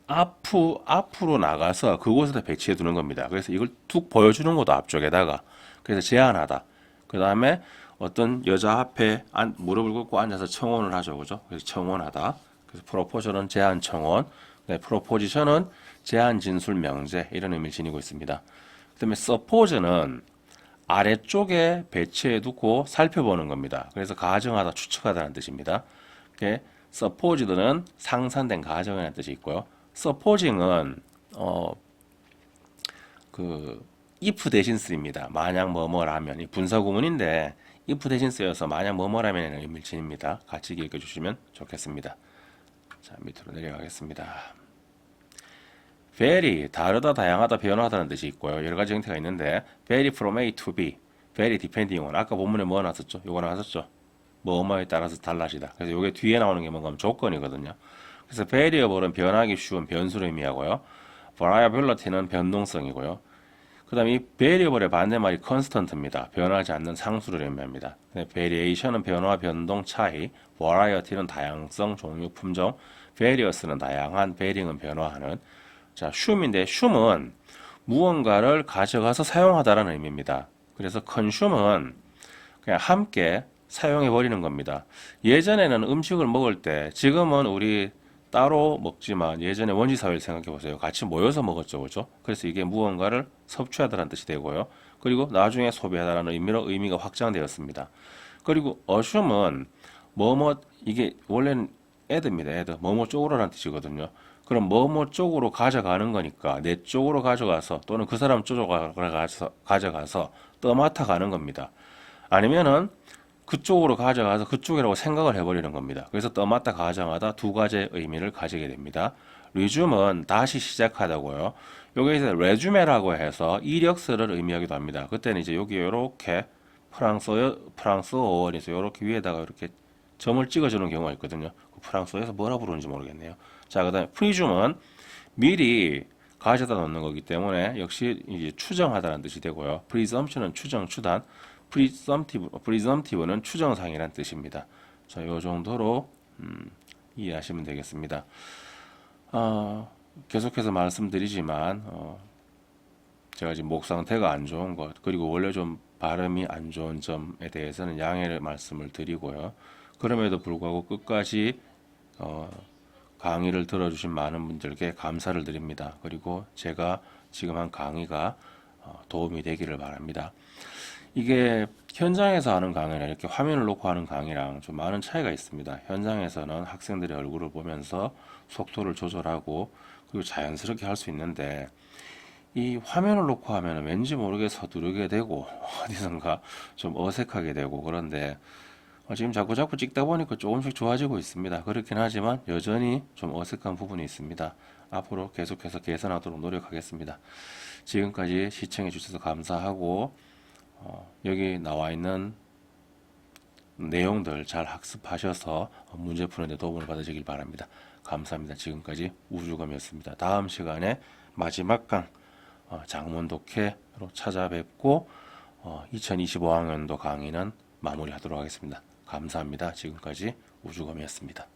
앞으로 나가서 그곳에다 배치해 두는 겁니다. 그래서 이걸 툭 보여주는 것도 앞쪽에다가. 그래서 제안하다. 그 다음에 어떤 여자 앞에 무릎을 꿇고 앉아서 청혼을 하죠. 그죠? 그래서 청혼하다. 그래서 프로포즈는 제안 청혼. 네, 프로포지션은 제안, 진술, 명제 이런 의미를 지니고 있습니다. 그다음에 서포즈는 아래쪽에 배치해 두고 살펴보는 겁니다. 그래서 가정하다, 추측하다는 뜻입니다. 서포즈드는 상산된 가정이라는 뜻이 있고요. 서포징은 그 if 대신 쓰입니다. 만약 뭐뭐라면 이 분사구문인데 if 대신 쓰여서 만약 뭐뭐라면의 의미를 지닙니다. 같이 읽어주시면 좋겠습니다. 자, 밑으로 내려가겠습니다. vary, 다르다, 다양하다, 변화하다는 뜻이 있고요. 여러 가지 형태가 있는데 vary from A to B, vary depending on 아까 본문에 뭐 나왔었죠? 요거 나왔었죠? 뭐뭐에 따라서 달라지다. 그래서 요게 뒤에 나오는 게 뭔가 하면 조건이거든요. 그래서 variable은 변하기 쉬운 변수를 의미하고요. variability는 변동성이고요. 그 다음에 이 variable의 반대말이 constant입니다. 변하지 않는 상수를 의미합니다. variation은 변화, 변동, 차이, variety는 다양성, 종류, 품종, various는 다양한, varying은 변화하는. 자, assume인데 assume은 무언가를 가져가서 사용하다라는 의미입니다. 그래서 consume은 그냥 함께 사용해 버리는 겁니다. 예전에는 음식을 먹을 때, 지금은 우리 따로 먹지만 예전에 원시 사회를 생각해 보세요. 같이 모여서 먹었죠, 그렇죠? 그래서 이게 무언가를 섭취하다라는 뜻이 되고요. 그리고 나중에 소비하다라는 의미로 의미가 확장되었습니다. 그리고 assume은 뭐뭐 이게 원래는 add입니다. add 뭐뭐 쪽으로라는 뜻이거든요. 그럼 뭐뭐 쪽으로 가져가는 거니까 내 쪽으로 가져가서 또는 그 사람 쪽으로 가져가서 떠맡아 가는 겁니다. 아니면은 그쪽으로 가져가서 그쪽이라고 생각을 해버리는 겁니다. 그래서 떠맡아 가자마자 두 가지의 의미를 가지게 됩니다. resume은 다시 시작하다고요. 여기서 resume라고 해서 이력서를 의미하기도 합니다. 그때는 이제 여기 이렇게 프랑스어원에서 이렇게 위에다가 이렇게 점을 찍어주는 경우가 있거든요. 프랑스어에서 뭐라 부르는지 모르겠네요. 자, 그다음에 presume은 미리 가져다 놓는 거기 때문에 역시 이제 추정하다는 뜻이 되고요. presumption은 추정, 추단, presumptive는 추정상이라는 뜻입니다. 자, 요 정도로 이해하시면 되겠습니다. 계속해서 말씀드리지만 제가 지금 목 상태가 안 좋은 것 그리고 원래 좀 발음이 안 좋은 점에 대해서는 양해를 말씀을 드리고요. 그럼에도 불구하고 끝까지 강의를 들어주신 많은 분들께 감사를 드립니다. 그리고 제가 지금 한 강의가 도움이 되기를 바랍니다. 이게 현장에서 하는 강의랑 이렇게 화면을 놓고 하는 강의랑 좀 많은 차이가 있습니다. 현장에서는 학생들의 얼굴을 보면서 속도를 조절하고 그리고 자연스럽게 할 수 있는데 이 화면을 놓고 하면 왠지 모르게 서두르게 되고 어디선가 좀 어색하게 되고 그런데 지금 자꾸 찍다 보니까 조금씩 좋아지고 있습니다. 그렇긴 하지만 여전히 좀 어색한 부분이 있습니다. 앞으로 계속해서 개선하도록 노력하겠습니다. 지금까지 시청해 주셔서 감사하고 여기 나와 있는 내용들 잘 학습하셔서 문제 푸는 데 도움을 받으시길 바랍니다. 감사합니다. 지금까지 우주검이었습니다. 다음 시간에 마지막 강 장문 독해로 찾아뵙고 2025학년도 강의는 마무리하도록 하겠습니다. 감사합니다. 지금까지 우주검이었습니다.